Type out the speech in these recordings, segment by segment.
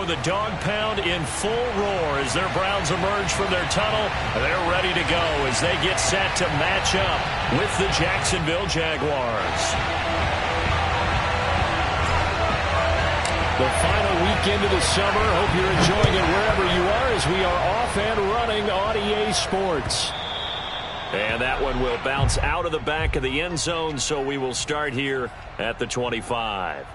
go. The dog pound in full roar as their Browns emerge from their tunnel. They're ready to go as they get set to match up with the Jacksonville Jaguars. The final weekend of the summer. Hope you're enjoying it wherever you are as we are off and running on EA Sports. And that one will bounce out of the back of the end zone, so we will start here at the 25.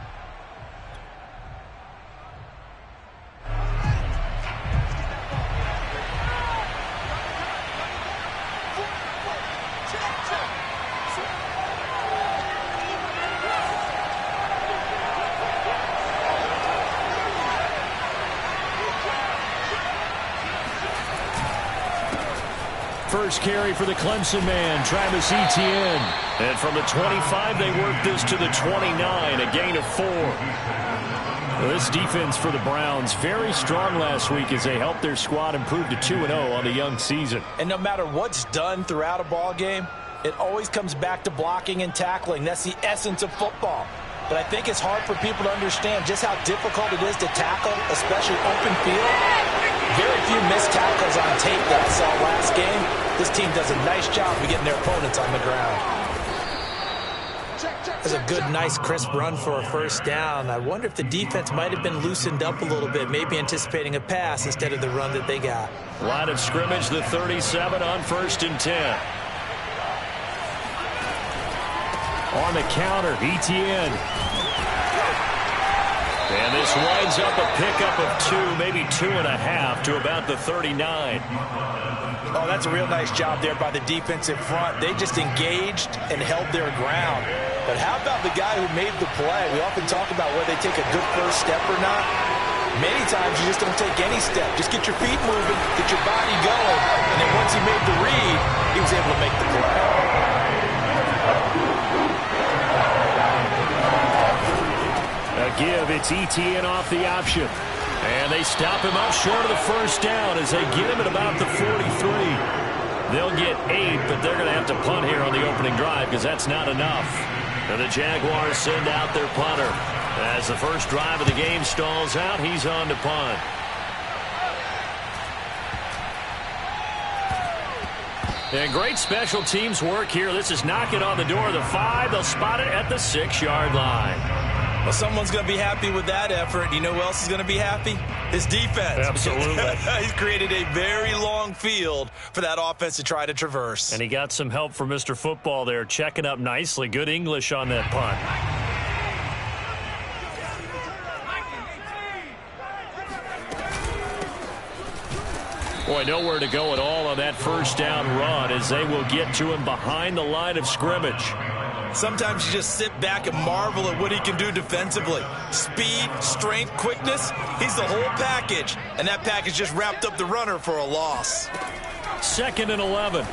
First carry for the Clemson man, Travis Etienne. And from the 25, they work this to the 29, a gain of 4. Well, this defense for the Browns, very strong last week as they helped their squad improve to 2-0 on the young season. And no matter what's done throughout a ball game, it always comes back to blocking and tackling. That's the essence of football. But I think it's hard for people to understand just how difficult it is to tackle, especially open field. Very few missed tackles on tape that I saw last game. This team does a nice job of getting their opponents on the ground. That's a good, nice, crisp run for a first down. I wonder if the defense might have been loosened up a little bit, maybe anticipating a pass instead of the run that they got. Line of scrimmage, the 37 on 1st and 10. On the counter, Etienne. And this winds up a pickup of 2, maybe 2.5 to about the 39. Oh, that's a real nice job there by the defensive front. They just engaged and held their ground. But how about the guy who made the play? We often talk about whether they take a good first step or not. Many times you just don't take any step. Just get your feet moving, get your body going. And then once he made the read, he was able to make the play. A give, it's Etienne off the option. And they stop him up short of the first down as they get him at about the 43. They'll get 8, but they're going to have to punt here on the opening drive because that's not enough. And the Jaguars send out their punter. As the first drive of the game stalls out, he's on to punt. And great special teams work here. This is knocking on the door of the 5. They'll spot it at the 6-yard line. Well, someone's going to be happy with that effort. You know who else is going to be happy? His defense. Absolutely. He's created a very long field for that offense to try to traverse. And he got some help from Mr. Football there, checking up nicely. Good English on that punt. Boy, nowhere to go at all on that first down run as they will get to him behind the line of scrimmage. Sometimes you just sit back and marvel at what he can do defensively. Speed, strength, quickness, he's the whole package. And that package just wrapped up the runner for a loss. 2nd and 11.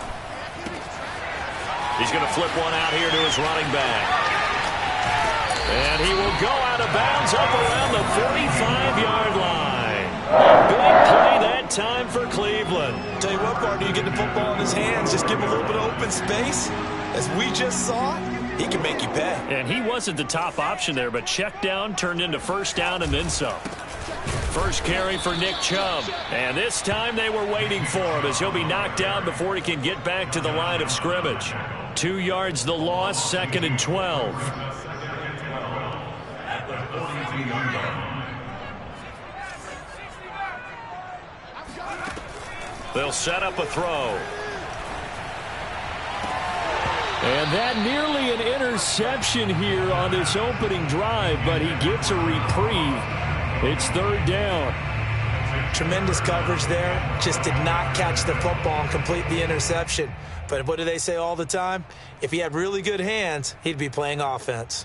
He's going to flip one out here to his running back. And he will go out of bounds up around the 45-yard line. Big play that time for Cleveland. Tell you what, partner, you get the football in his hands, just give him a little bit of open space. As we just saw, he can make you pay. And he wasn't the top option there, but check down turned into first down and then some. First carry for Nick Chubb. And this time they were waiting for him as he'll be knocked down before he can get back to the line of scrimmage. 2 yards the loss, 2nd and 12. They'll set up a throw. And that nearly an interception here on this opening drive, but he gets a reprieve. It's 3rd down. Tremendous coverage there. Just did not catch the football and complete the interception. But what do they say all the time? If he had really good hands, he'd be playing offense.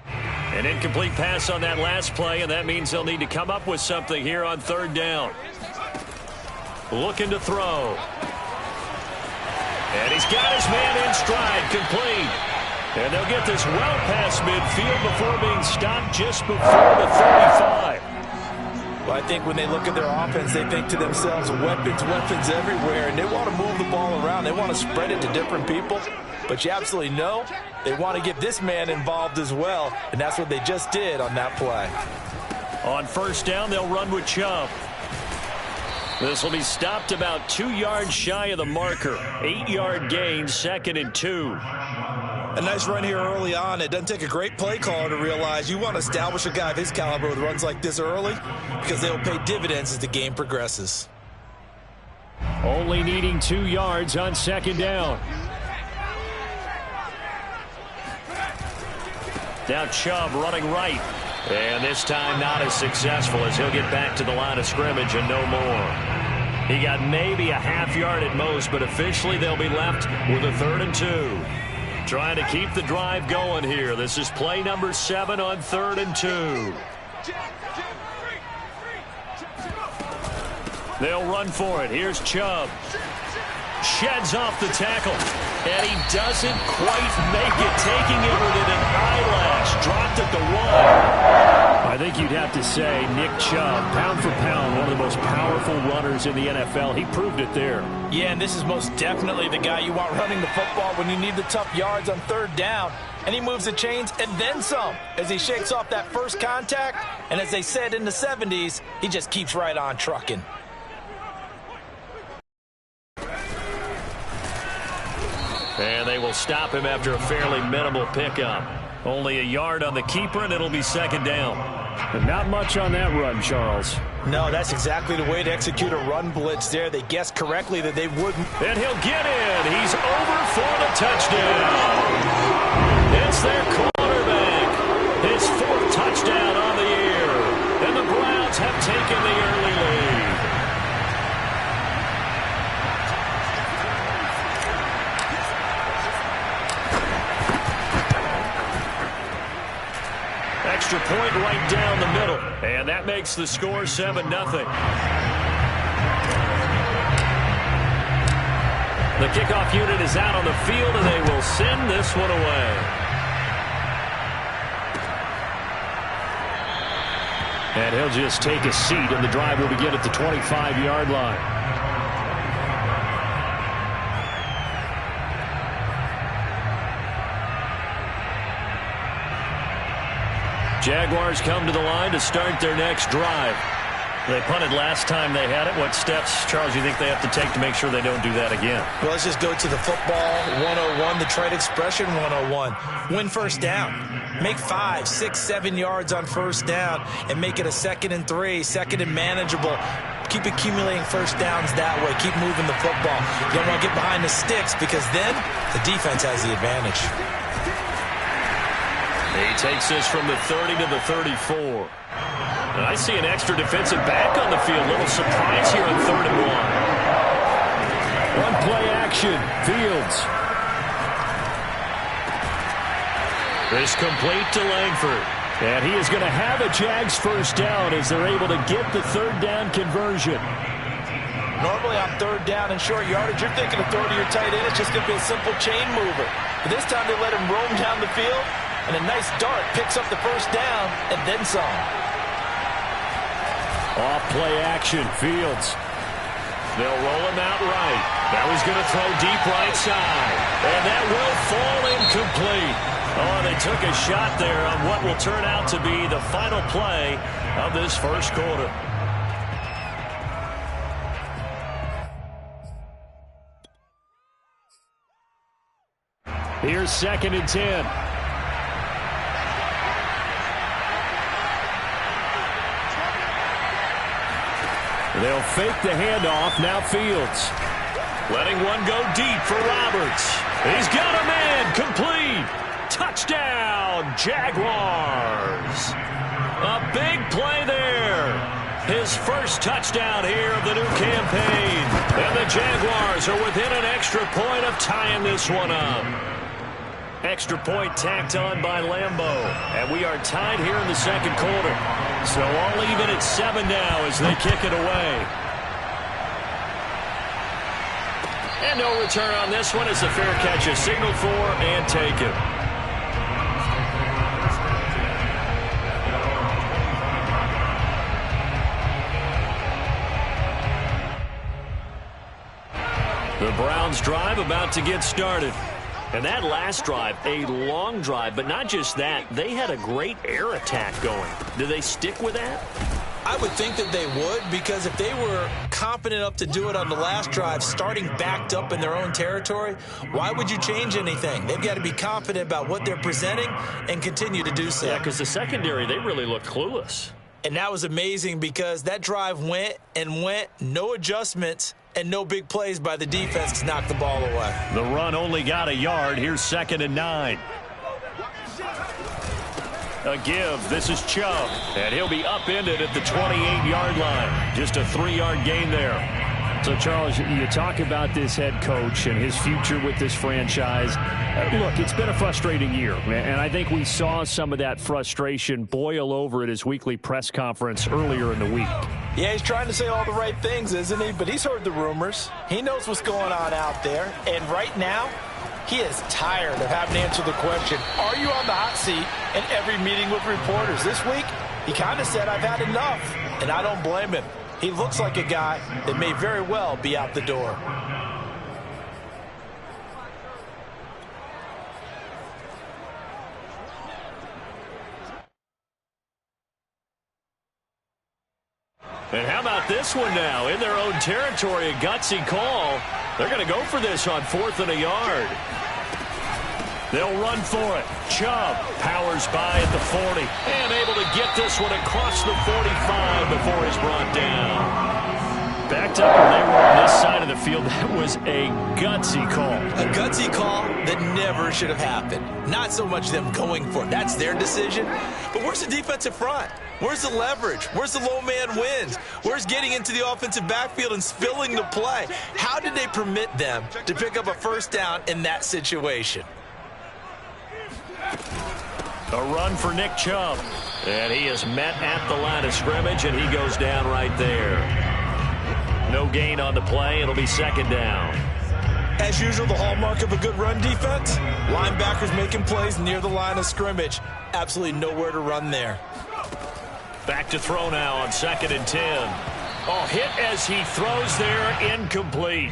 An incomplete pass on that last play, and that means they'll need to come up with something here on 3rd down. Looking to throw. And he's got his man in stride, complete. And they'll get this well past midfield before being stopped just before the 35. Well, I think when they look at their offense, they think to themselves, weapons, weapons everywhere, and they want to move the ball around. They want to spread it to different people. but you absolutely know they want to get this man involved as well, and that's what they just did on that play. On first down, they'll run with Chubb. This will be stopped about 2 yards shy of the marker. 8-yard gain, 2nd and 2. A nice run here early on. It doesn't take a great play caller to realize you want to establish a guy of his caliber with runs like this early because they will pay dividends as the game progresses. Only needing 2 yards on 2nd down. Now Chubb running right. And this time not as successful as he'll get back to the line of scrimmage and no more. He got maybe a half yard at most, but officially they'll be left with a 3rd and 2. Trying to keep the drive going here. This is play number 7 on 3rd and 2. They'll run for it. Here's Chubb. Sheds off the tackle. And he doesn't quite make it. Taking it within an eyelash. Dropped at the 1. I think you'd have to say Nick Chubb, pound for pound, one of the most powerful runners in the NFL. He proved it there. Yeah, and this is most definitely the guy you want running the football when you need the tough yards on 3rd down. And he moves the chains and then some as he shakes off that first contact. And as they said in the 70s, he just keeps right on trucking. And they will stop him after a fairly minimal pickup. Only a yard on the keeper, and it'll be 2nd down. And not much on that run, Charles. No, that's exactly the way to execute a run blitz there. They guessed correctly that they wouldn't. And he'll get in. He's over for the touchdown. It's their quarterback. His 4th touchdown on the year. And the Browns have taken the early lead. Extra point right down the middle. And that makes the score 7-0. The kickoff unit is out on the field, and they will send this one away. And he'll just take a seat, and the drive will begin at the 25-yard line. Jaguars come to the line to start their next drive. They punted last time they had it. What steps, Charles, you think they have to take to make sure they don't do that again? Well, let's just go to the football 101, the trade expression 101. Win first down. Make 5, 6, 7 yards on first down and make it a 2nd and 3, 2nd and manageable. Keep accumulating first downs that way. Keep moving the football. You don't want to get behind the sticks because then the defense has the advantage. He takes this from the 30 to the 34. And I see an extra defensive back on the field. Little surprise here on 3rd and 1. One play action. Fields. This complete to Langford. And he is going to have a Jags first down as they're able to get the 3rd down conversion. Normally on 3rd down and short yardage, you're thinking of throwing to your tight end. It's just going to be a simple chain mover. But this time they let him roam down the field. And a nice dart picks up the first down and then some. Off play action, Fields. They'll roll him out right. Now he's going to throw deep right side. And that will fall incomplete. Oh, they took a shot there on what will turn out to be the final play of this first quarter. Here's 2nd and 10. They'll fake the handoff. Now Fields. Letting one go deep for Roberts. He's got a man. Complete. Touchdown, Jaguars. A big play there. His first touchdown here of the new campaign. And the Jaguars are within an extra point of tying this one up. Extra point tacked on by Lambeau. And we are tied here in the 2nd quarter. So all even at 7 now as they kick it away. And no return on this one as the fair catch is signaled for and taken. The Browns drive about to get started. And that last drive, a long drive, but not just that. They had a great air attack going. Do they stick with that? I would think that they would, because if they were confident enough to do it on the last drive, starting backed up in their own territory, why would you change anything? They've got to be confident about what they're presenting and continue to do so. Yeah, because the secondary, they really looked clueless. And that was amazing because that drive went and went, no adjustments, and no big plays by the defense to knock the ball away. The run only got a yard. Here's 2nd and 9. A give. This is Chubb. And he'll be upended at the 28-yard line. Just a 3-yard gain there. So, Charles, you talk about this head coach and his future with this franchise. Look, it's been a frustrating year, and I think we saw some of that frustration boil over at his weekly press conference earlier in the week. Yeah, he's trying to say all the right things, isn't he? But he's heard the rumors. He knows what's going on out there. And right now, he is tired of having to answer the question, are you on the hot seat in every meeting with reporters? This week, he kind of said, I've had enough. And I don't blame him. He looks like a guy that may very well be out the door. And how about this one now? In their own territory, a gutsy call. They're going to go for this on 4th and a yard. They'll run for it. Chubb powers by at the 40 and able to get this one across the 45 before he's brought down. Backed up when they were on this side of the field. That was a gutsy call. A gutsy call that never should have happened. Not so much them going for it. That's their decision. But where's the defensive front? Where's the leverage? Where's the low man wins? Where's getting into the offensive backfield and spilling the play? How did they permit them to pick up a first down in that situation? A run for Nick Chubb. And he is met at the line of scrimmage, and he goes down right there. No gain on the play. It'll be 2nd down. As usual, the hallmark of a good run defense, linebackers making plays near the line of scrimmage. Absolutely nowhere to run there. Back to throw now on 2nd and 10. Oh, hit as he throws there, incomplete.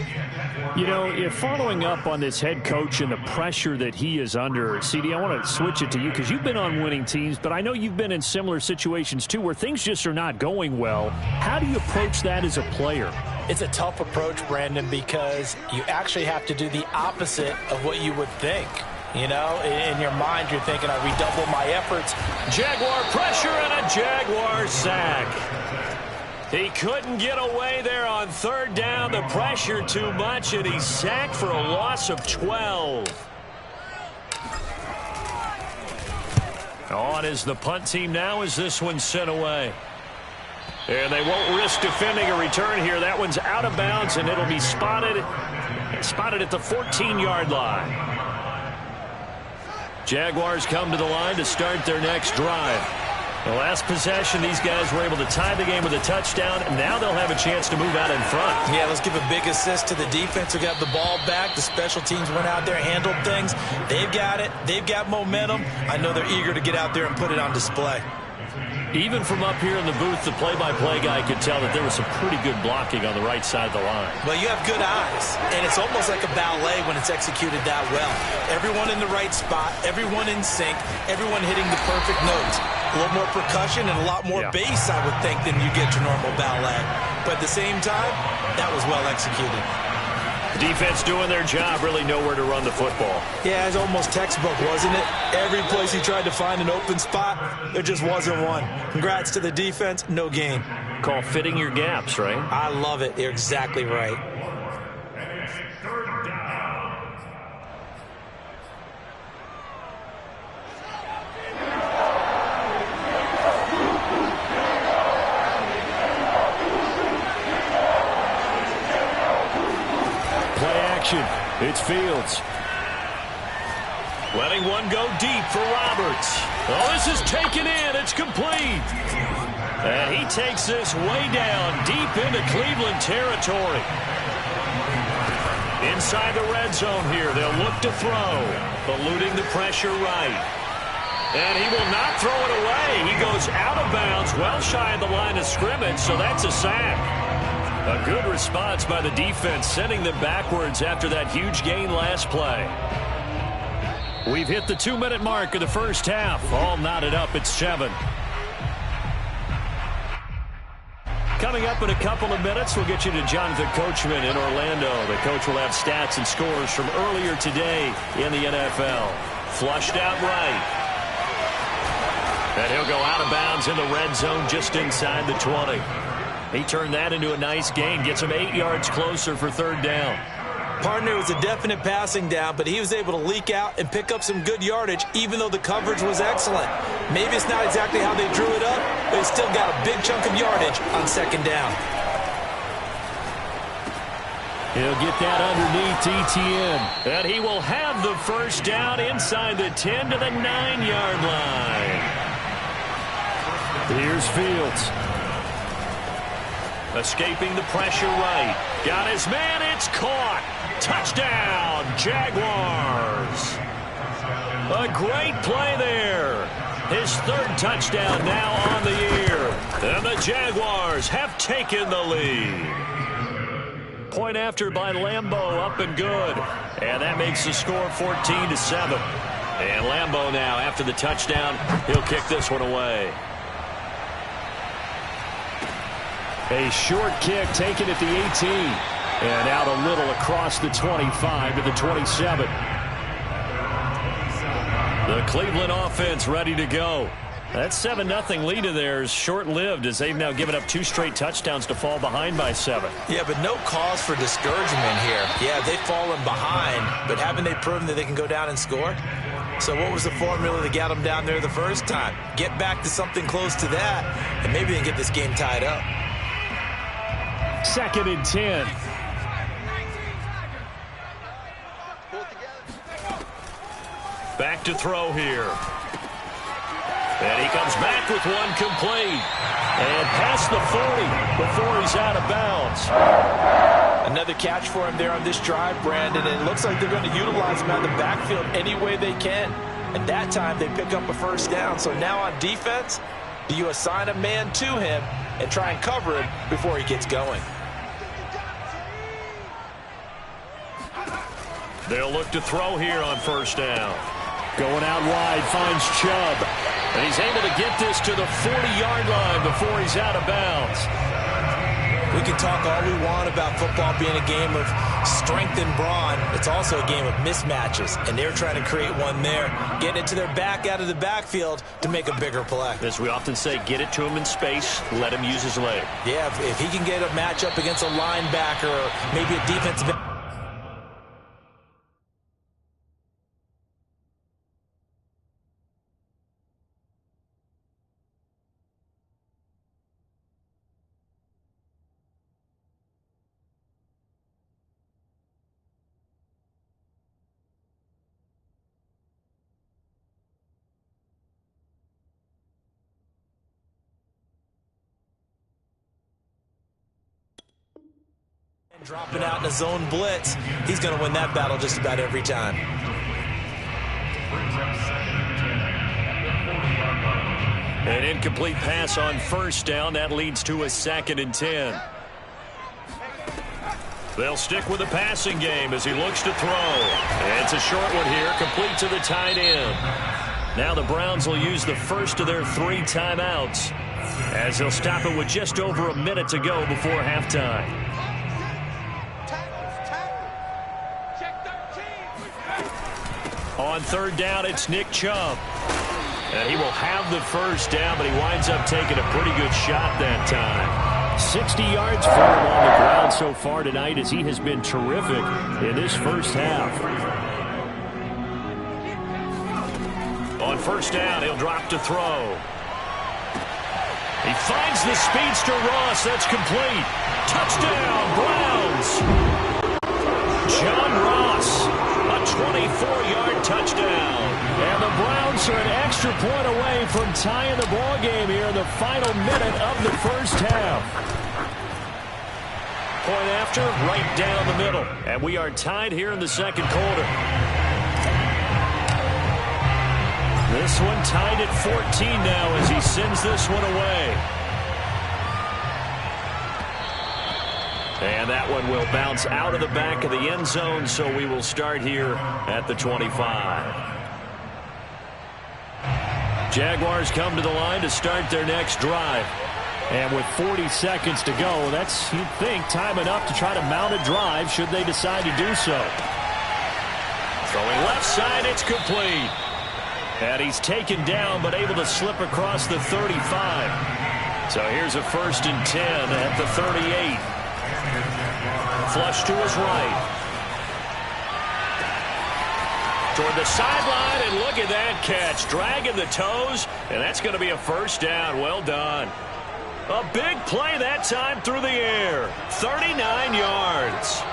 You know, if following up on this head coach and the pressure that he is under, CD, I want to switch it to you because you've been on winning teams, but I know you've been in similar situations too where things just are not going well. How do you approach that as a player? It's a tough approach, Brandon, because you actually have to do the opposite of what you would think. You know, in your mind, you're thinking, I redouble my efforts. Jaguar pressure and a Jaguar sack. He couldn't get away there on 3rd down. The pressure too much, and he's sacked for a loss of 12. On is the punt team now as this one's sent away. And they won't risk defending a return here. That one's out of bounds, and it'll be spotted at the 14-yard line. Jaguars come to the line to start their next drive. The last possession, these guys were able to tie the game with a touchdown, and now they'll have a chance to move out in front. Yeah, let's give a big assist to the defense who got the ball back. The special teams went out there, handled things. They've got it. They've got momentum. I know they're eager to get out there and put it on display. Even from up here in the booth, the play-by-play guy could tell that there was some pretty good blocking on the right side of the line. Well, you have good eyes, and it's almost like a ballet when it's executed that well. Everyone in the right spot, everyone in sync, everyone hitting the perfect notes. A little more percussion and a lot more bass, I would think, than you get your normal ballet. But at the same time, that was well executed. Defense doing their job, really nowhere to run the football. Yeah, it's almost textbook, wasn't it? Every place he tried to find an open spot, there just wasn't one. Congrats to the defense, no gain. Call fitting your gaps, right? I love it. You're exactly right. It's Fields. Letting one go deep for Roberts. Oh, this is taken in. It's complete. And he takes this way down deep into Cleveland territory. Inside the red zone here. They'll look to throw. Eluding the pressure right. And he will not throw it away. He goes out of bounds, well shy of the line of scrimmage, so that's a sack. A good response by the defense, sending them backwards after that huge gain last play. We've hit the 2-minute mark of the first half. All knotted up at 7. Coming up in a couple of minutes, we'll get you to Jonathan Coachman in Orlando. The coach will have stats and scores from earlier today in the NFL. Flushed out right. And he'll go out of bounds in the red zone just inside the 20. He turned that into a nice gain. Gets him 8 yards closer for 3rd down. Partner, was a definite passing down, but he was able to leak out and pick up some good yardage, even though the coverage was excellent. Maybe it's not exactly how they drew it up, but he still got a big chunk of yardage on 2nd down. He'll get that underneath ETN. And he will have the 1st down inside the 10 to the 9-yard line. Here's Fields. Escaping the pressure right. Got his man. It's caught. Touchdown, Jaguars. A great play there. His 3rd touchdown now on the year. And the Jaguars have taken the lead. Point after by Lambeau, up and good. And that makes the score 14-7. And Lambeau now, after the touchdown, he'll kick this one away. A short kick taken at the 18. And out a little across the 25 to the 27. The Cleveland offense ready to go. That 7-0 lead of theirs short-lived as they've now given up 2 straight touchdowns to fall behind by 7. Yeah, but no cause for discouragement here. Yeah, they've fallen behind, but haven't they proven that they can go down and score? So what was the formula that got them down there the first time? Get back to something close to that, and maybe they can get this game tied up. 2nd and 10. Back to throw here. And he comes back with one complete. And past the 40 before he's out of bounds. Another catch for him there on this drive, Brandon. And it looks like they're going to utilize him out of the backfield any way they can. And that time they pick up a 1st down. So now on defense, do you assign a man to him and try and cover him before he gets going? They'll look to throw here on 1st down. Going out wide, finds Chubb. And he's able to get this to the 40-yard line before he's out of bounds. We can talk all we want about football being a game of strength and brawn. It's also a game of mismatches, and they're trying to create one there, getting it to their back out of the backfield to make a bigger play. As we often say, get it to him in space, let him use his leg. Yeah, if he can get a matchup against a linebacker or maybe a defensive end. Dropping out in a zone blitz. He's going to win that battle just about every time. An incomplete pass on 1st down. That leads to a 2nd and 10. They'll stick with the passing game as he looks to throw. And it's a short one here, complete to the tight end. Now the Browns will use the first of their 3 timeouts as they'll stop it with just over a minute to go before halftime. On 3rd down, it's Nick Chubb. And he will have the 1st down, but he winds up taking a pretty good shot that time. 60 yards for him on the ground so far tonight as he has been terrific in this first half. On 1st down, he'll drop to throw. He finds the speedster Ross. That's complete. Touchdown, Browns. John Ross. A 24-yard touchdown. And the Browns are an extra point away from tying the ball game here in the final minute of the first half. Point after, right down the middle. And we are tied here in the 2nd quarter. This one tied at 14 now as he sends this one away. And that one will bounce out of the back of the end zone, so we will start here at the 25. Jaguars come to the line to start their next drive. And with 40 seconds to go, that's, you'd think, time enough to try to mount a drive should they decide to do so. Throwing left side, it's complete. And he's taken down but able to slip across the 35. So here's a 1st and 10 at the 38. Flush to his right. Toward the sideline, and look at that catch. Dragging the toes, and that's going to be a 1st down. Well done. A big play that time through the air. 39 yards.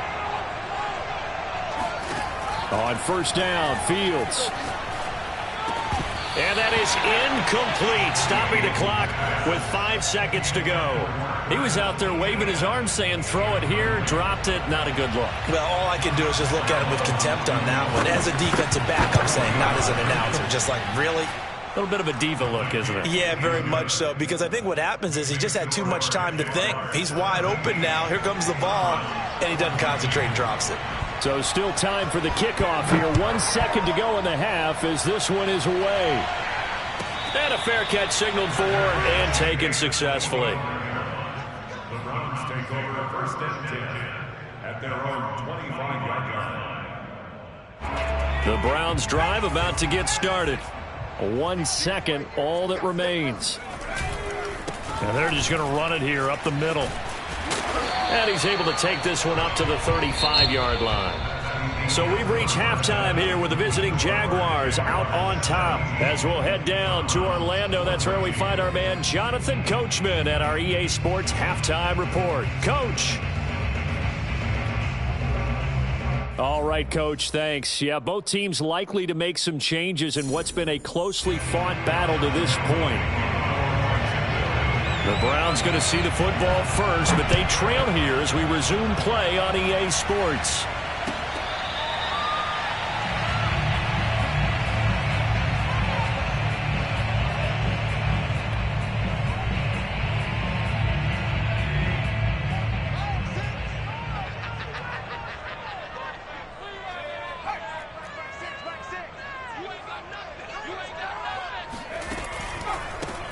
On 1st down, Fields. And that is incomplete, stopping the clock with 5 seconds to go. He was out there waving his arms saying, throw it here, dropped it, not a good look. Well, all I can do is just look at him with contempt on that one. As a defensive back, I'm saying, not as an announcer. Just like, really? A little bit of a diva look, isn't it? Yeah, very much so, because I think what happens is he just had too much time to think. He's wide open now. Here comes the ball, and he doesn't concentrate and drops it. So still time for the kickoff here. 1 second to go in the half as this one is away. And a fair catch signaled for and taken successfully. The Browns take over 1st and 10 at their own 25-yard line. The Browns drive about to get started. 1 second, all that remains. And they're just going to run it here up the middle. And he's able to take this one up to the 35-yard line. So we've reached halftime here with the visiting Jaguars out on top. As we'll head down to Orlando, that's where we find our man Jonathan Coachman at our EA Sports Halftime Report. Coach. All right, Coach, thanks. Yeah, both teams likely to make some changes in what's been a closely fought battle to this point. The Browns going to see the football first, but they trail here as we resume play on EA Sports.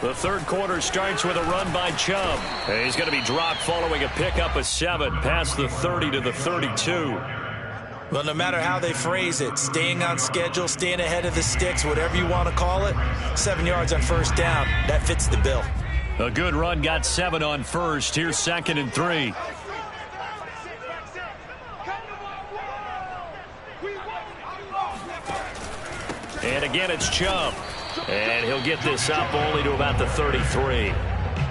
The third quarter starts with a run by Chubb. He's going to be dropped following a pickup of 7 past the 30 to the 32. Well, no matter how they phrase it, staying on schedule, staying ahead of the sticks, whatever you want to call it, 7 yards on 1st down, that fits the bill. A good run got 7 on 1st. Here's 2nd and 3. And again, it's Chubb. And he'll get this up only to about the 33.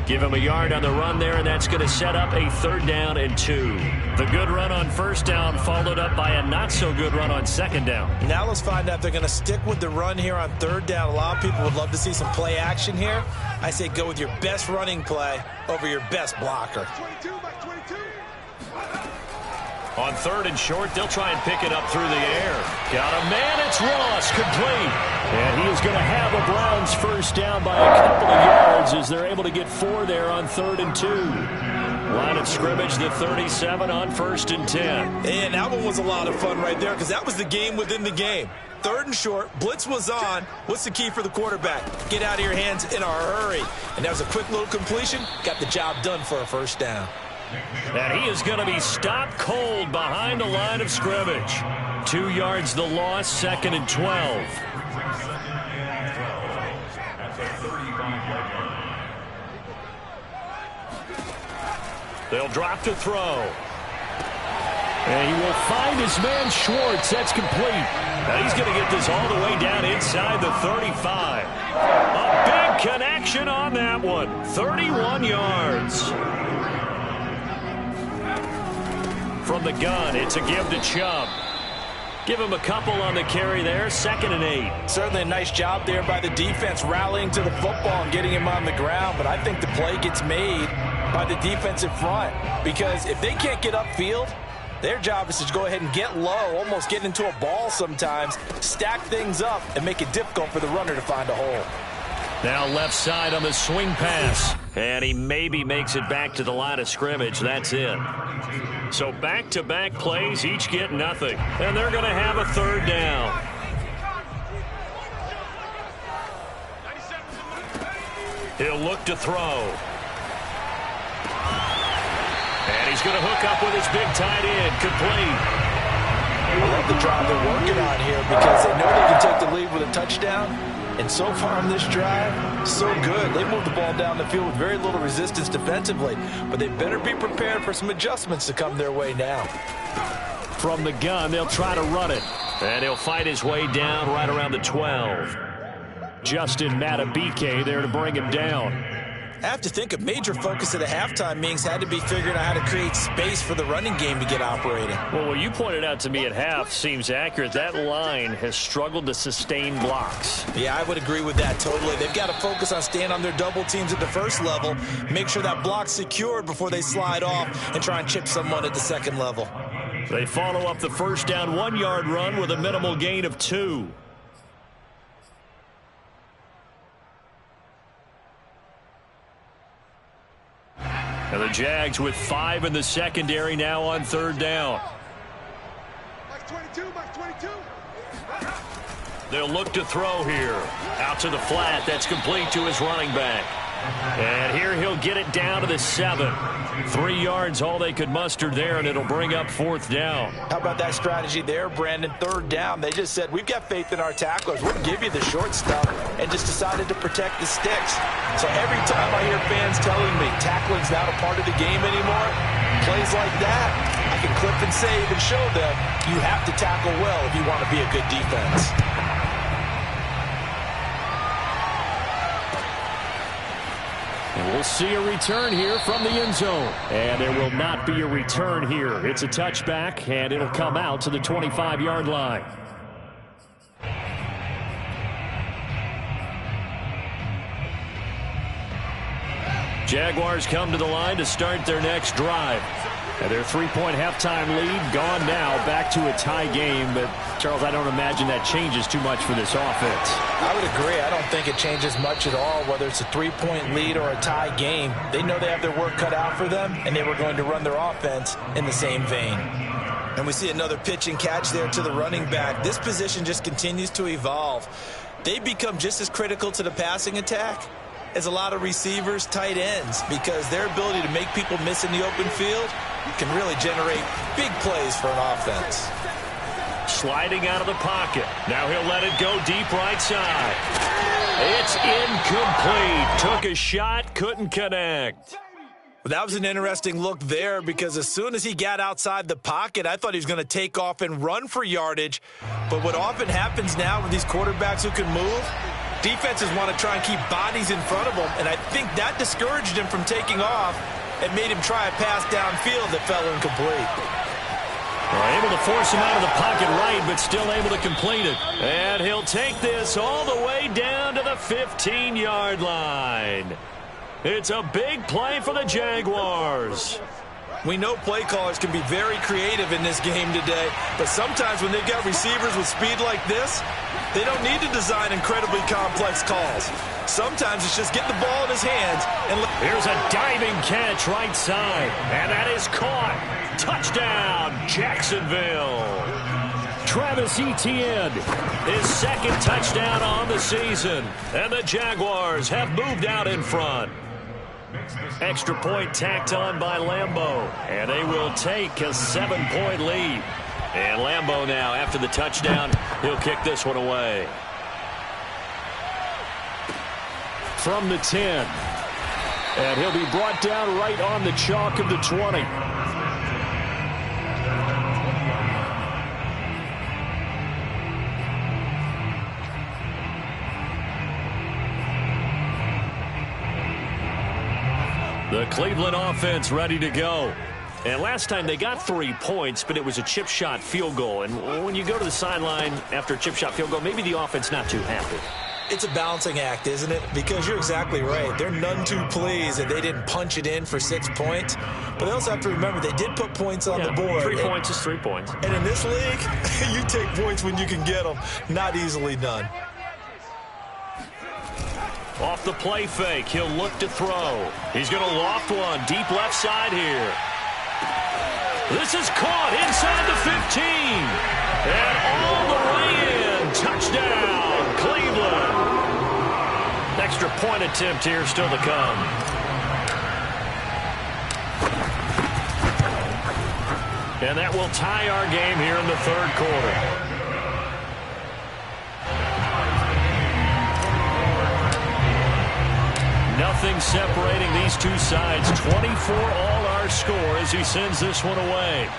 Give him a yard on the run there, and that's going to set up a 3rd down and 2. The good run on 1st down followed up by a not-so-good run on 2nd down. Now let's find out if they're going to stick with the run here on 3rd down. A lot of people would love to see some play action here. I say go with your best running play over your best blocker. On 3rd and short, they'll try and pick it up through the air. Got a man, it's Ross, complete. And he is going to have a Browns 1st down by a couple of yards as they're able to get 4 there on 3rd and 2. Line of scrimmage, the 37 on 1st and 10. And that one was a lot of fun right there because that was the game within the game. 3rd and short, blitz was on. What's the key for the quarterback? Get out of your hands in a hurry. And that was a quick little completion. Got the job done for a 1st down. And he is going to be stopped cold behind the line of scrimmage. 2 yards the loss, 2nd and 12. They'll drop to throw. And he will find his man Schwartz. That's complete. Now he's going to get this all the way down inside the 35. A big connection on that one. 31 yards. From the gun, it's a give to Chubb. Give him a couple on the carry there, 2nd and 8. Certainly a nice job there by the defense rallying to the football and getting him on the ground, but I think the play gets made by the defensive front because if they can't get upfield, their job is to go ahead and get low, almost get into a ball sometimes, stack things up, and make it difficult for the runner to find a hole. Now left side on the swing pass. And he maybe makes it back to the line of scrimmage. That's it. So back-to-back plays, each get nothing. And they're going to have a 3rd down. He'll look to throw. And he's going to hook up with his big tight end. Complete. I love the drive they're working on here because they know they can take the lead with a touchdown. And so far on this drive, so good. They moved the ball down the field with very little resistance defensively. But they better be prepared for some adjustments to come their way now. From the gun, they'll try to run it. And he'll fight his way down right around the 12. Justin Matabike there to bring him down. I have to think a major focus at the halftime meetings had to be figuring out how to create space for the running game to get operating. Well, what you pointed out to me at half seems accurate. That line has struggled to sustain blocks. Yeah, I would agree with that totally. They've got to focus on staying on their double teams at the first level, make sure that block's secured before they slide off and try and chip someone at the second level. They follow up the first down 1-yard run with a minimal gain of 2. And the Jags with 5 in the secondary now on 3rd down. Mike 22, Mike 22. They'll look to throw here. Out to the flat. That's complete to his running back. And here he'll get it down to the 7. 3 yards all they could muster there, and it'll bring up 4th down. How about that strategy there, Brandon? 3rd down. They just said, we've got faith in our tacklers. We'll give you the short stuff, and just decided to protect the sticks. So every time I hear fans telling me tackling's not a part of the game anymore, plays like that, I can clip and save and show them you have to tackle well if you want to be a good defense. And we'll see a return here from the end zone. And there will not be a return here. It's a touchback, and it'll come out to the 25-yard line. Jaguars come to the line to start their next drive. And their 3-point halftime lead gone now, back to a tie game. But, Charles, I don't imagine that changes too much for this offense. I would agree. I don't think it changes much at all, whether it's a 3-point lead or a tie game. They know they have their work cut out for them, and they were going to run their offense in the same vein. And we see another pitch and catch there to the running back. This position just continues to evolve. They become just as critical to the passing attack as a lot of receivers, tight ends, because their ability to make people miss in the open field can really generate big plays for an offense. Sliding out of the pocket. Now he'll let it go deep right side. It's incomplete. Took a shot, couldn't connect. Well, that was an interesting look there because as soon as he got outside the pocket, I thought he was going to take off and run for yardage. But what often happens now with these quarterbacks who can move, defenses want to try and keep bodies in front of them, and I think that discouraged him from taking off and made him try a pass downfield that fell incomplete. Well, able to force him out of the pocket right, but still able to complete it. And he'll take this all the way down to the 15-yard line. It's a big play for the Jaguars. We know play callers can be very creative in this game today, but sometimes when they've got receivers with speed like this, they don't need to design incredibly complex calls. Sometimes it's just get the ball in his hands. And here's a diving catch right side, and that is caught. Touchdown, Jacksonville. Travis Etienne, his 2nd touchdown on the season, and the Jaguars have moved out in front. Extra point tacked on by Lambeau, and they will take a 7-point lead. And Lambeau now, after the touchdown, he'll kick this one away. From the 10. And he'll be brought down right on the chalk of the 20. The Cleveland offense ready to go. And last time they got 3 points, but it was a chip shot field goal. And when you go to the sideline after a chip shot field goal, maybe the offense not too happy. It's a balancing act, isn't it? Because you're exactly right. They're none too pleased that they didn't punch it in for 6 points. But they also have to remember they did put points on the board. 3 points is 3 points. And in this league, you take points when you can get them. Not easily done. Off the play fake, he'll look to throw. He's going to loft one deep left side here. This is caught inside the 15. And all the way in. Touchdown, Cleveland. The extra point attempt here still to come. And that will tie our game here in the third quarter. Nothing separating these two sides. 24 all our score as he sends this one away.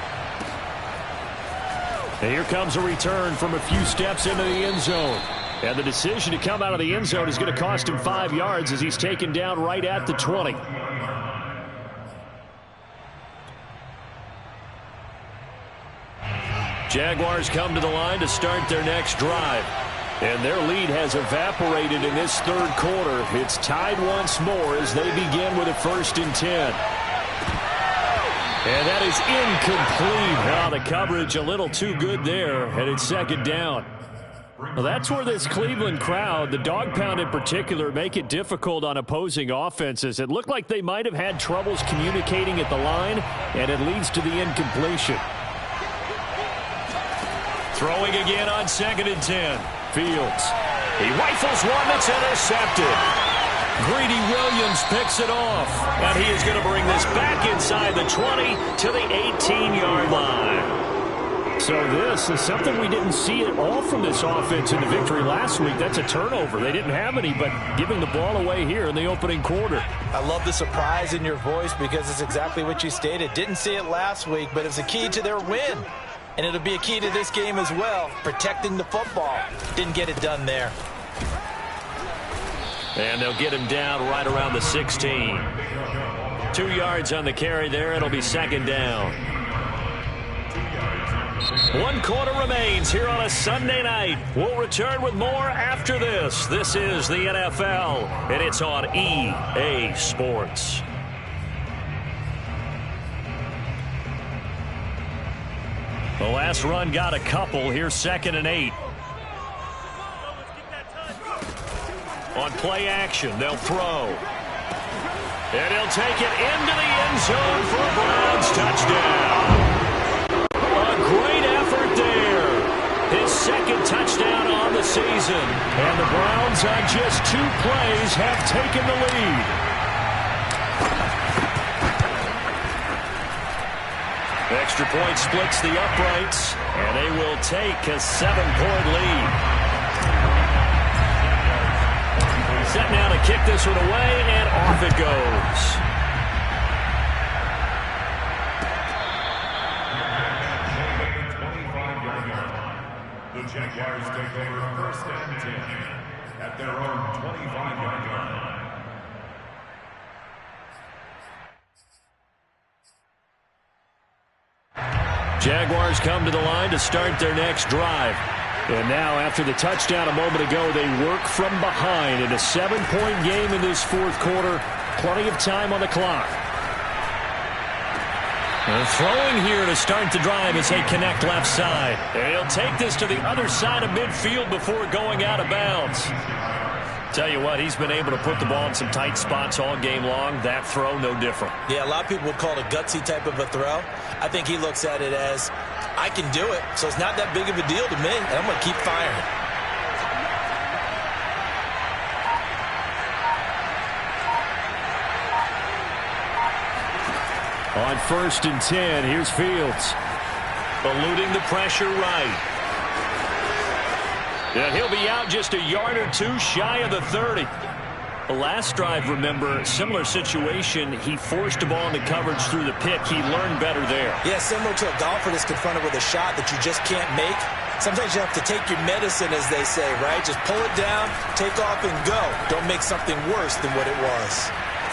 And here comes a return from a few steps into the end zone. And the decision to come out of the end zone is going to cost him 5 yards as he's taken down right at the 20. Jaguars come to the line to start their next drive. And their lead has evaporated in this third quarter. It's tied once more as they begin with a 1st and 10. And that is incomplete. Now the coverage a little too good there, and it's 2nd down. Well, that's where this Cleveland crowd, the dog pound in particular, make it difficult on opposing offenses. It looked like they might have had troubles communicating at the line, and it leads to the incompletion. Throwing again on 2nd and 10. Fields. He rifles one that's intercepted. Greedy Williams picks it off. And he is going to bring this back inside the 20 to the 18-yard line. So this is something we didn't see at all from this offense in the victory last week. That's a turnover. They didn't have any, but giving the ball away here in the opening quarter. I love the surprise in your voice because it's exactly what you stated. Didn't see it last week, but it's a key to their win. And it'll be a key to this game as well, protecting the football. Didn't get it done there. And they'll get him down right around the 16. 2 yards on the carry there. It'll be 2nd down. 1 quarter remains here on a Sunday night. We'll return with more after this. This is the NFL, and it's on EA Sports. The last run got a couple. Here's 2nd and 8. On play action, they'll throw. And he'll take it into the end zone for a Browns touchdown. A great effort there. His 2nd touchdown on the season. And the Browns on just 2 plays have taken the lead. Extra point splits the uprights, and they will take a 7-point lead. Set now to kick this one away, and off it goes. The Jaguars take over 1st and 10 at their own 25-yard line. Jaguars come to the line to start their next drive. And now, after the touchdown a moment ago, they work from behind in a 7-point game in this 4th quarter. Plenty of time on the clock. And throwing here to start the drive as they connect left side. And he'll take this to the other side of midfield before going out of bounds. Tell you what, he's been able to put the ball in some tight spots all game long. That throw, no different. Yeah, a lot of people would call it a gutsy type of a throw. I think he looks at it as, I can do it, so it's not that big of a deal to me, and I'm going to keep firing. On 1st and 10, here's Fields. Eluding the pressure right. And he'll be out just a yard or 2 shy of the 30. The last drive, remember, similar situation. He forced the ball into coverage through the pick. He learned better there. Yeah, similar to a golfer that's confronted with a shot that you just can't make. Sometimes you have to take your medicine, as they say, right? Just pull it down, take off, and go. Don't make something worse than what it was.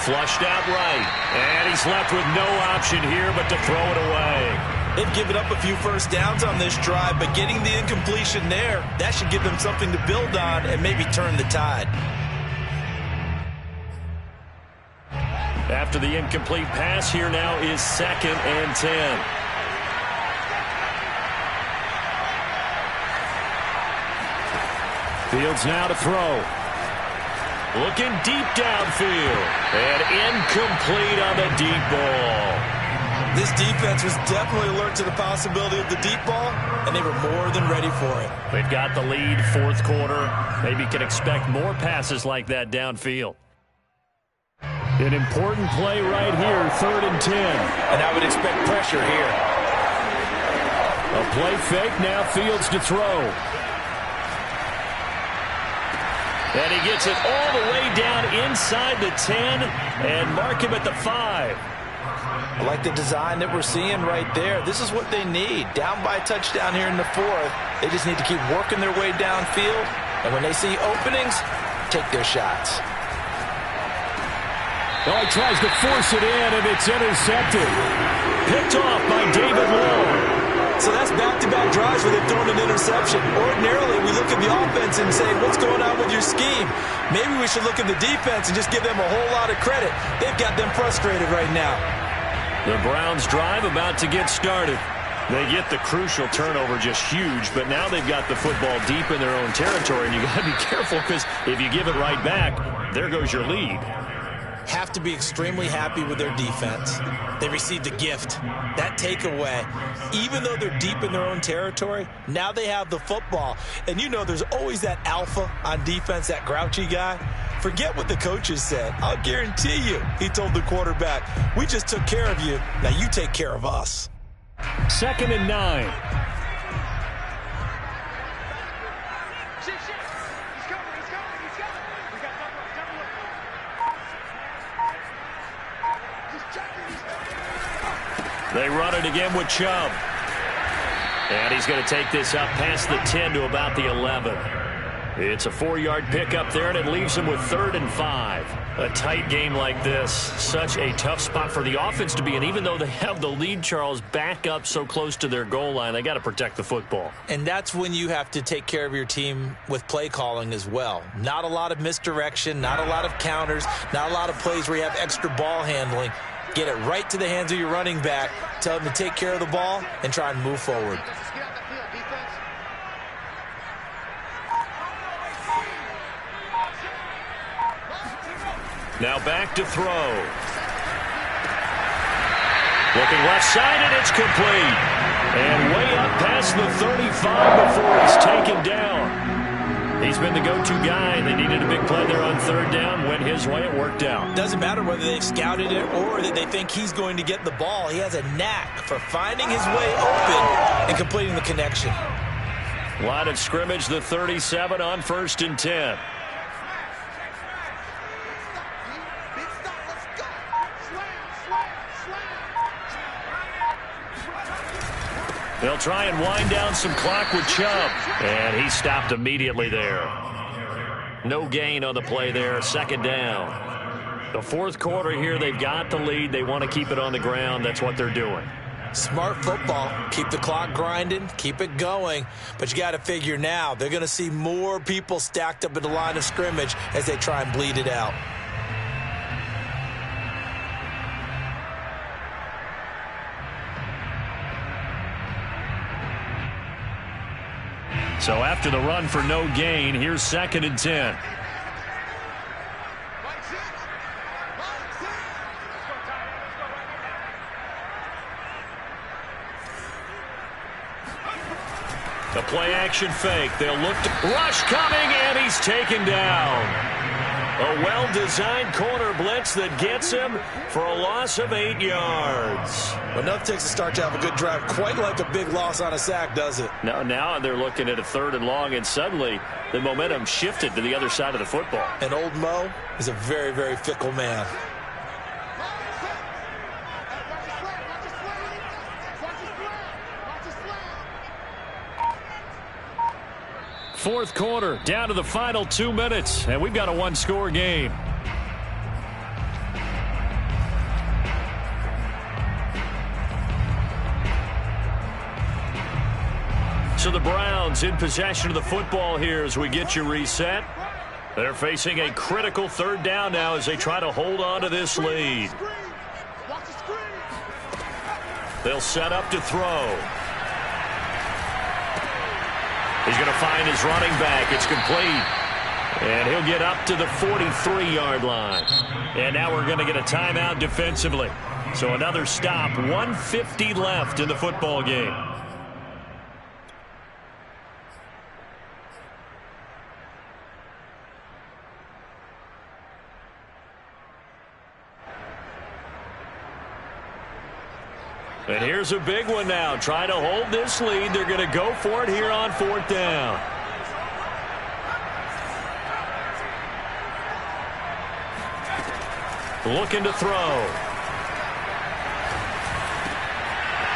Flushed out right. And he's left with no option here but to throw it away. They've given up a few first downs on this drive, but getting the incompletion there, that should give them something to build on and maybe turn the tide. After the incomplete pass, here now is 2nd and 10. Fields now to throw. Looking deep downfield. And incomplete on the deep ball. This defense was definitely alert to the possibility of the deep ball, and they were more than ready for it. They've got the lead, fourth quarter. Maybe can expect more passes like that downfield. An important play right here, 3rd and 10. And I would expect pressure here. A play fake, now Fields to throw. And he gets it all the way down inside the 10 and mark him at the 5. I like the design that we're seeing right there. This is what they need. Down by a touchdown here in the 4th. They just need to keep working their way downfield. And when they see openings, take their shots. Oh, he tries to force it in, and it's intercepted. Picked off by David Long. So that's back-to-back drives where they've thrown an interception. Ordinarily, we look at the offense and say, what's going on with your scheme? Maybe we should look at the defense and just give them a whole lot of credit. They've got them frustrated right now. The Browns drive about to get started. They get the crucial turnover, just huge, but now they've got the football deep in their own territory, and you got to be careful because if you give it right back, there goes your lead. Have to be extremely happy with their defense. They received a gift. That takeaway, even though they're deep in their own territory, now they have the football. And you know there's always that alpha on defense, that grouchy guy. Forget what the coaches said. I'll guarantee you, he told the quarterback, we just took care of you. Now you take care of us. 2nd and 9. They run it again with Chubb. And he's going to take this up past the 10 to about the 11. It's a 4-yard pickup there, and it leaves him with 3rd and 5. A tight game like this, such a tough spot for the offense to be in. Even though they have the lead, Charles, back up so close to their goal line, they got to protect the football. And that's when you have to take care of your team with play calling as well. Not a lot of misdirection, not a lot of counters, not a lot of plays where you have extra ball handling. Get it right to the hands of your running back, tell him to take care of the ball, and try and move forward. Now back to throw. Looking left side, and it's complete. And way up past the 35 before he's taken down. He's been the go-to guy. They needed a big play there on 3rd down. Went his way. It worked out. Doesn't matter whether they've scouted it or that they think he's going to get the ball. He has a knack for finding his way open and completing the connection. Line of scrimmage, the 37 on 1st and 10. They'll try and wind down some clock with Chubb. And he stopped immediately there. No gain on the play there. 2nd down. The 4th quarter here, they've got the lead. They want to keep it on the ground. That's what they're doing. Smart football. Keep the clock grinding. Keep it going. But you got to figure now, they're going to see more people stacked up at the line of scrimmage as they try and bleed it out. So after the run for no gain, here's 2nd and 10. The play action fake. They'll look to rush coming, and he's taken down. A well-designed corner blitz that gets him for a loss of 8 yards. Well, enough takes a start to have a good drive. Quite like a big loss on a sack, does it? Now they're looking at a 3rd and long, and suddenly the momentum shifted to the other side of the football. And old Mo is a very, very fickle man. Fourth quarter, down to the final 2 minutes, and we've got a 1-score game. So the Browns in possession of the football here as we get you reset. They're facing a critical 3rd down now as they try to hold on to this lead. They'll set up to throw. He's going to find his running back. It's complete. And he'll get up to the 43-yard line. And now we're going to get a timeout defensively. So another stop, 1:50 left in the football game. And here's a big one now. Trying to hold this lead. They're going to go for it here on 4th down. Looking to throw.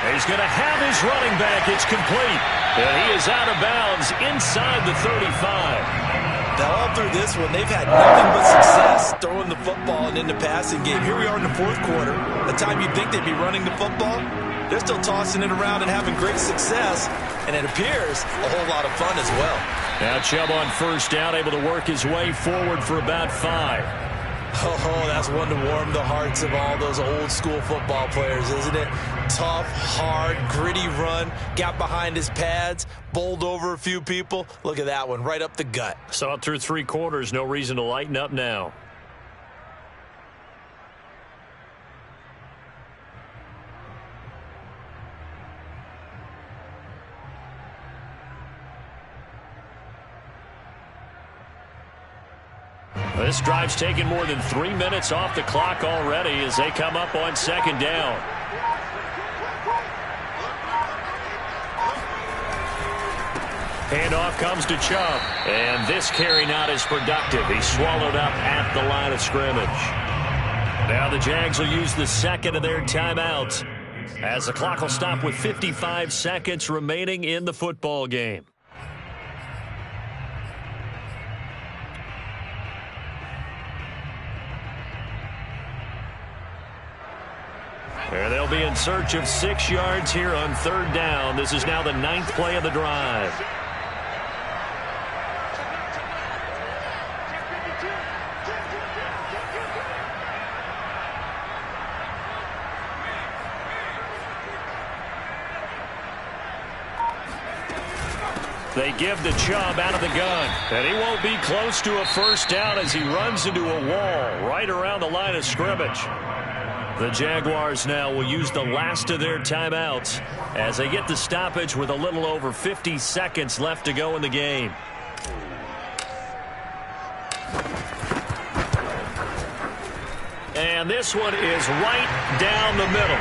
He's going to have his running back. It's complete. And he is out of bounds inside the 35. Now, all through this one, they've had nothing but success throwing the football and in the passing game. Here we are in the 4th quarter. The time you'd think they'd be running the football, they're still tossing it around and having great success. And it appears a whole lot of fun as well. Now Chubb on 1st down, able to work his way forward for about 5. Oh, that's one to warm the hearts of all those old school football players, isn't it? Tough, hard, gritty run, got behind his pads, bowled over a few people. Look at that one, right up the gut. Saw it through 3 quarters, no reason to lighten up now. This drive's taken more than 3 minutes off the clock already as they come up on 2nd down. Handoff comes to Chubb. And this carry not as productive. He's swallowed up at the line of scrimmage. Now the Jags will use the 2nd of their timeouts as the clock will stop with 55 seconds remaining in the football game. And they'll be in search of 6 yards here on 3rd down. This is now the 9th play of the drive. They give to Chubb out of the gun. And he won't be close to a 1st down as he runs into a wall right around the line of scrimmage. The Jaguars now will use the last of their timeouts as they get the stoppage with a little over 50 seconds left to go in the game. And this one is right down the middle.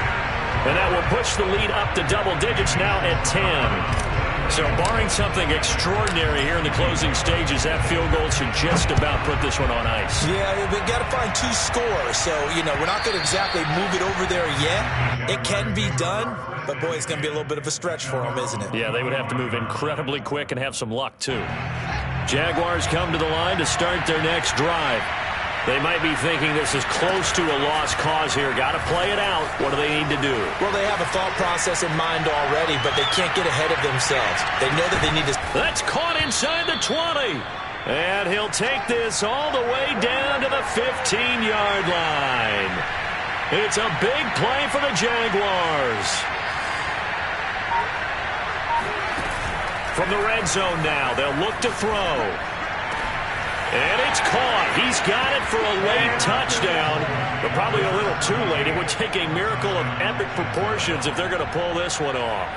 And that will push the lead up to double digits now at 10. So barring something extraordinary here in the closing stages, that field goal should just about put this one on ice. Yeah, they've got to find 2 scores. So, we're not going to exactly move it over there yet. It can be done, but, boy, it's going to be a little bit of a stretch for them, isn't it? Yeah, they would have to move incredibly quick and have some luck, too. Jaguars come to the line to start their next drive. They might be thinking this is close to a lost cause here. Got to play it out. What do they need to do? Well, they have a thought process in mind already, but they can't get ahead of themselves. They know that they need to... That's caught inside the 20. And he'll take this all the way down to the 15-yard line. It's a big play for the Jaguars. From the red zone now, they'll look to throw. And it's caught. He's got it for a late touchdown, but probably a little too late. It would take a miracle of epic proportions if they're going to pull this one off.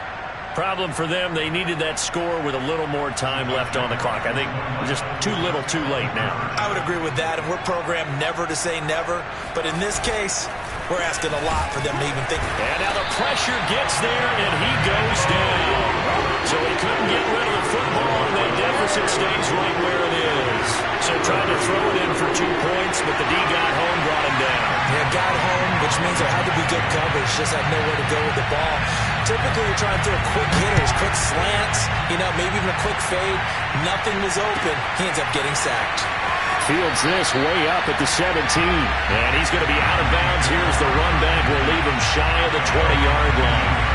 Problem for them, they needed that score with a little more time left on the clock. I think just too little too late now. I would agree with that, and we're programmed never to say never. But in this case, we're asking a lot for them to even think. And now the pressure gets there, and he goes down. So he couldn't get rid of the football, and that deficit stays right where it is. So trying to throw it in for 2 points, but the D got home, brought him down. Yeah, got home, which means there had to be good coverage. Just had nowhere to go with the ball. Typically, you're trying to throw quick hitters, quick slants, maybe even a quick fade. Nothing was open. He ends up getting sacked. Fields this way up at the 17. And he's going to be out of bounds here as the run back will leave him shy of the 20-yard line.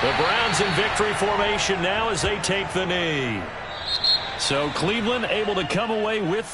The Browns in victory formation now as they take the knee. So Cleveland able to come away with the